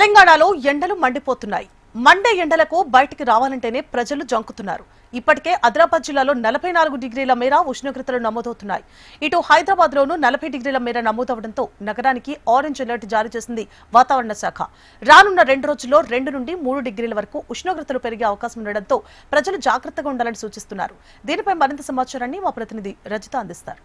తెలంగాణలో ఎండలు మండిపోతున్నాయి. మండే ఎండలకు బయటికి రావాలంటేనే ప్రజలు జంకుతున్నారు. ఇప్పటికే ఆదిలాబాద్ జిల్లాలో 44 డిగ్రీల మేర ఉష్ణోగ్రతలు నమోదవుతున్నాయి. ఇటు హైదరాబాద్ లోనూ 40 డిగ్రీల మేర నమోదవడంతో నగరానికి ఆరెంజ్ అలర్ట్ జారీ చేసింది వాతావరణ శాఖ. రానున్న 2 రోజుల్లో 2 నుండి 3 డిగ్రీల వరకు ఉష్ణోగ్రతలు పెరిగే అవకాశం ఉండడంతో ప్రజలు జాగ్రత్తగా ఉండాలని సూచిస్తున్నారు. దీనిపై మరింత సమాచారాన్ని మా ప్రతినిధి రజిత అందిస్తారు.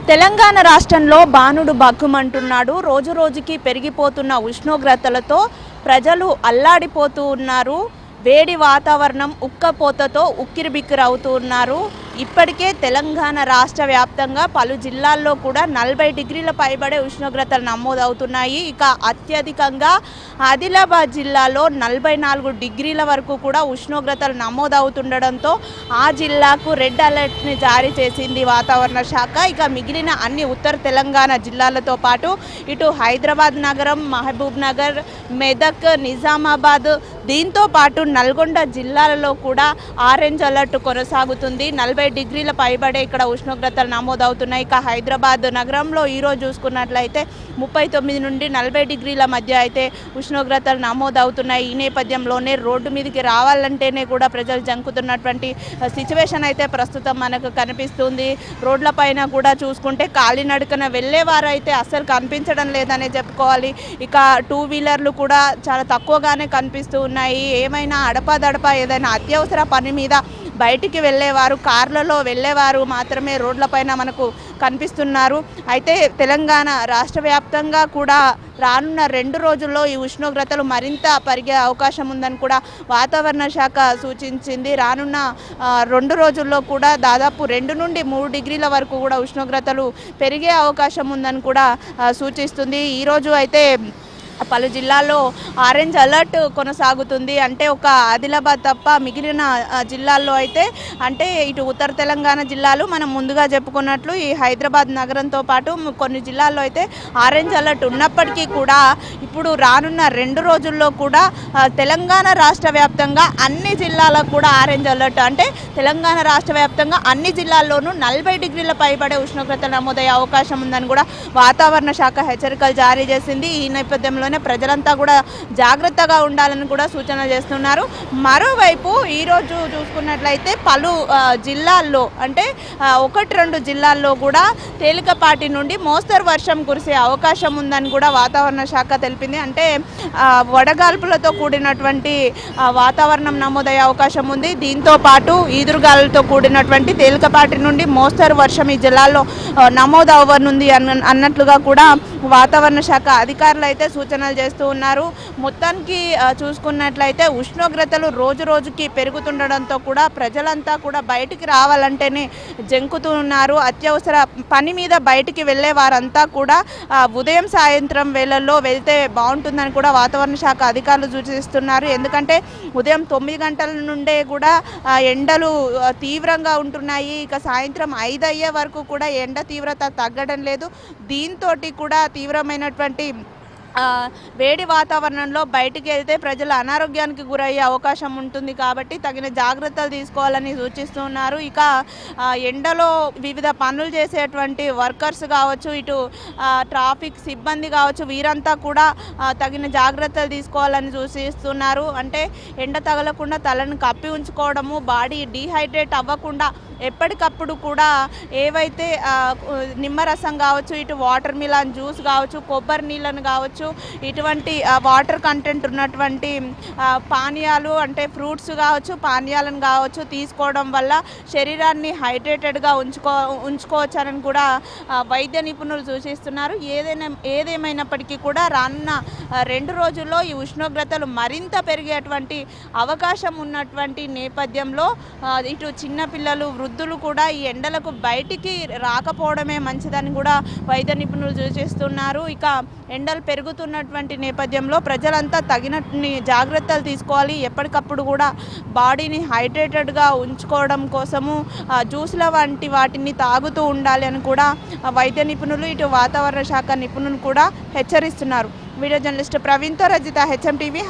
తెలంగాణ రాష్ట్రంలో బాణుడు బగ్గుమంటున్నాడు. రోజు రోజుకి పెరిగిపోతున్న ఉష్ణోగ్రతలతో ప్రజలు అల్లాడిపోతూ ఉన్నారు. వేడి వాతావరణం ఉక్కపోతతో ఉక్కిరిబిక్కిరవుతూ ఉన్నారు. ఇప్పటికే తెలంగాణ రాష్ట్ర వ్యాప్తంగా పలు జిల్లాల్లో కూడా 40 డిగ్రీల పైబడే ఉష్ణోగ్రతలు నమోదవుతున్నాయి. ఇక అత్యధికంగా ఆదిలాబాద్ జిల్లాలో 44 డిగ్రీల వరకు కూడా ఉష్ణోగ్రతలు నమోదవుతుండడంతో ఆ జిల్లాకు రెడ్ అలర్ట్ని జారీ చేసింది వాతావరణ శాఖ. ఇక మిగిలిన అన్ని ఉత్తర తెలంగాణ జిల్లాలతో పాటు ఇటు హైదరాబాద్ నగరం, మహబూబ్ నగర్, మెదక్, నిజామాబాద్, దీంతో పాటు నల్గొండ జిల్లాలలో కూడా ఆరెంజ్ అలర్ట్ కొనసాగుతుంది. 40 డిగ్రీల పైబడే ఇక్కడ ఉష్ణోగ్రతలు నమోదవుతున్నాయి. ఇక హైదరాబాద్ నగరంలో ఈరోజు చూసుకున్నట్లయితే 39 నుండి 40 డిగ్రీల మధ్య అయితే ఉష్ణోగ్రతలు నమోదవుతున్నాయి. ఈ నేపథ్యంలోనే రోడ్డు మీదకి రావాలంటేనే కూడా ప్రజలు జంకుతున్నటువంటి సిచ్యువేషన్ అయితే ప్రస్తుతం మనకు కనిపిస్తుంది. రోడ్లపైన కూడా చూసుకుంటే కాలినడకన వెళ్ళేవారు అయితే అస్సలు కనిపించడం లేదనే చెప్పుకోవాలి. ఇక 2 వీలర్లు కూడా చాలా తక్కువగానే కనిపిస్తూ ఉన్నాయి. ఏమైనా అడపాదడపా ఏదైనా అత్యవసర పని మీద బయటికి వెళ్ళేవారు, కార్లలో వెళ్ళేవారు మాత్రమే రోడ్లపైన మనకు కనిపిస్తున్నారు. అయితే తెలంగాణ రాష్ట్ర వ్యాప్తంగా కూడా రానున్న 2 రోజుల్లో ఈ ఉష్ణోగ్రతలు మరింత పెరిగే అవకాశం ఉందని కూడా వాతావరణ శాఖ సూచించింది. రానున్న 2 రోజుల్లో కూడా దాదాపు 2 నుండి 3 డిగ్రీల వరకు కూడా ఉష్ణోగ్రతలు పెరిగే అవకాశం ఉందని కూడా సూచిస్తుంది. ఈరోజు అయితే పలు జిల్లాల్లో ఆరెంజ్ అలర్ట్ కొనసాగుతుంది. అంటే ఒక ఆదిలాబాద్ తప్ప మిగిలిన జిల్లాల్లో అయితే అంటే ఇటు ఉత్తర తెలంగాణ జిల్లాలు మనం ముందుగా చెప్పుకున్నట్లు ఈ హైదరాబాద్ నగరంతో పాటు కొన్ని జిల్లాల్లో అయితే ఆరెంజ్ అలర్ట్ ఉన్నప్పటికీ కూడా ఇప్పుడు రానున్న 2 రోజుల్లో కూడా తెలంగాణ రాష్ట్ర వ్యాప్తంగా అన్ని జిల్లాలకు కూడా ఆరెంజ్ అలర్ట్. అంటే తెలంగాణ రాష్ట్ర వ్యాప్తంగా అన్ని జిల్లాల్లోనూ 40 డిగ్రీల పైబడే ఉష్ణోగ్రత నమోదయ్యే అవకాశం ఉందని కూడా వాతావరణ శాఖ హెచ్చరికలు జారీ చేసింది. ఈ నేపథ్యంలో ప్రజలంతా కూడా జాగ్రత్తగా ఉండాలని కూడా సూచన చేస్తున్నారు. మరోవైపు ఈరోజు చూసుకున్నట్లయితే పలు జిల్లాల్లో అంటే 1-2 జిల్లాల్లో కూడా తేలికపాటి నుండి మోస్తరు వర్షం కురిసే అవకాశం ఉందని కూడా వాతావరణ శాఖ తెలిపింది. అంటే వడగాల్పులతో కూడినటువంటి వాతావరణం నమోదయ్యే అవకాశం ఉంది. దీంతో పాటు ఈదురుగాలులతో కూడినటువంటి తేలికపాటి నుండి మోస్తరు వర్షం ఈ జిల్లాల్లో నమోదు అవ్వనుంది అన్నట్లుగా కూడా వాతావరణ శాఖ అధికారులు అయితే సూచనలు చేస్తూ ఉన్నారు. మొత్తానికి చూసుకున్నట్లయితే ఉష్ణోగ్రతలు రోజు రోజుకి పెరుగుతుండడంతో కూడా ప్రజలంతా కూడా బయటికి రావాలంటేనే జంకుతూ ఉన్నారు. అత్యవసర పని మీద బయటికి వెళ్ళే వారంతా కూడా ఉదయం సాయంత్రం వేళల్లో వెళ్తే బాగుంటుందని కూడా వాతావరణ శాఖ అధికారులు సూచిస్తున్నారు. ఎందుకంటే ఉదయం 9 గంటల నుండే కూడా ఎండలు తీవ్రంగా ఉంటున్నాయి. ఇక సాయంత్రం 5 అయ్యే వరకు కూడా ఎండ తీవ్రత తగ్గడం లేదు. దీంతో కూడా తీవ్రమైనటువంటి వేడి వాతావరణంలో బయటికి వెళ్తే ప్రజలు అనారోగ్యానికి గురయ్యే అవకాశం ఉంటుంది. కాబట్టి తగిన జాగ్రత్తలు తీసుకోవాలని సూచిస్తున్నారు. ఇక ఎండలో వివిధ పనులు చేసేటువంటి వర్కర్స్ కావచ్చు, ఇటు ట్రాఫిక్ సిబ్బంది కావచ్చు, వీరంతా కూడా తగిన జాగ్రత్తలు తీసుకోవాలని సూచిస్తున్నారు. అంటే ఎండ తగలకుండా తలను కప్పి ఉంచుకోవడము, బాడీ డీహైడ్రేట్ అవ్వకుండా ఎప్పటికప్పుడు కూడా ఏవైతే నిమ్మరసం కావచ్చు, ఇటు వాటర్ మిలాన్ జ్యూస్ కావచ్చు, కొబ్బరి నీళ్ళను కావచ్చు, ఇటువంటి వాటర్ కంటెంట్ ఉన్నటువంటి పానీయాలు అంటే ఫ్రూట్స్ కావచ్చు, పానీయాలను కావచ్చు తీసుకోవడం వల్ల శరీరాన్ని హైడ్రేటెడ్గా ఉంచుకోవచ్చని కూడా వైద్య నిపుణులు సూచిస్తున్నారు. ఏదేమైనప్పటికీ కూడా రానున్న 2 రోజుల్లో ఈ ఉష్ణోగ్రతలు మరింత పెరిగేటువంటి అవకాశం ఉన్నటువంటి నేపథ్యంలో ఇటు చిన్నపిల్లలు, వృద్ధులు కూడా ఈ ఎండలకు బయటికి రాకపోవడమే మంచిదని కూడా వైద్య నిపుణులు సూచిస్తున్నారు. ఇక ఎండలు పెరుగుతున్నటువంటి నేపథ్యంలో ప్రజలంతా తగినన్ని జాగ్రత్తలు తీసుకోవాలి. ఎప్పటికప్పుడు కూడా బాడీని హైడ్రేటెడ్గా ఉంచుకోవడం కోసము జ్యూస్ల వంటి వాటిని తాగుతూ ఉండాలి అని కూడా వైద్య నిపుణులు, ఇటు వాతావరణ శాఖ నిపుణులు కూడా హెచ్చరిస్తున్నారు. వీడియో జర్నలిస్ట్ ప్రవీణ్తో రజిత, హెచ్ఎం టీవీ.